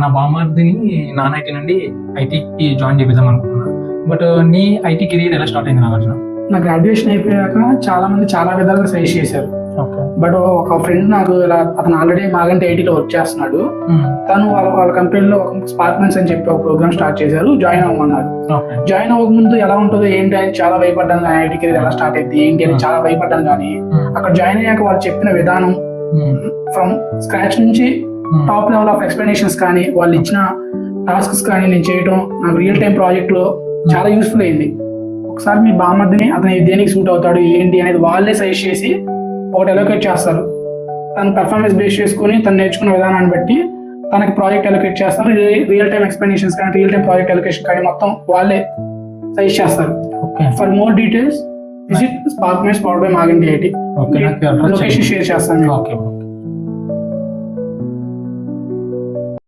నా బామ్మర్దిని non IT నుండి ఐటీకి జాయిన్ చేద్దాం అనుకున్నాను. బట్ నీ ఐటీ కెరీర్ ఎలా స్టార్ట్ అయింది నాగార్జున? నా గ్రాడ్యుయేషన్ అయిపోయాక చాలా మంది చాలా విధాలుగా సజెస్ట్ చేశారు. బట్ ఒక ఫ్రెండ్ నాకు ఇలా అతను ఆల్రెడీ మాగంటి ఐటీలో వర్క్ చేస్తున్నాడు. తను వాళ్ళ కంపెనీలో ఒక స్పార్క్మెన్స్ అని చెప్పి ఒక ప్రోగ్రామ్ స్టార్ట్ చేశారు. జాయిన్ అవ్వమన్నారు. జాయిన్ అవ్వకముందు ఎలా ఉంటుందో ఏంటి అని చాలా భయపడ్డాను. కానీ ఐటీ కెరీర్ ఎలా స్టార్ట్ అయింది ఏంటి అని చాలా భయపడ్డాను. కానీ అక్కడ జాయిన్ అయ్యాక వాళ్ళు చెప్పిన విధానం ఫ్రమ్ స్క్రాచ్ నుంచి టాప్ లెవెల్ ఆఫ్ ఎక్స్ప్లెనేషన్స్ కానీ వాళ్ళు ఇచ్చిన టాస్క్స్ కానీ నేను చేయడం నాకు రియల్ టైం ప్రాజెక్ట్ లో చాలా యూస్ఫుల్ అయింది. ఒకసారి మీ బామ్మర్దిని అతను దేనికి సూట్ అవుతాడు ఏంటి అనేది వాళ్ళే సజెస్ట్ చేసి ఒకటి అలొకేట్ చేస్తారు. తన పర్ఫార్మెన్స్ బేస్ చేసుకుని తను నేర్చుకున్న విధానాన్ని బట్టి తనకి ప్రాజెక్ట్ అలొకేట్ చేస్తారు. రియల్ టైం ఎక్స్ప్లెనేషన్స్ కానీ రియల్ టైం ప్రాజెక్ట్ అలొకేషన్ కానీ మొత్తం వాళ్ళే సజెస్ట్ చేస్తారు. For more details visit Sparkmens powered by Maganti IT. Location share చేస్తాను.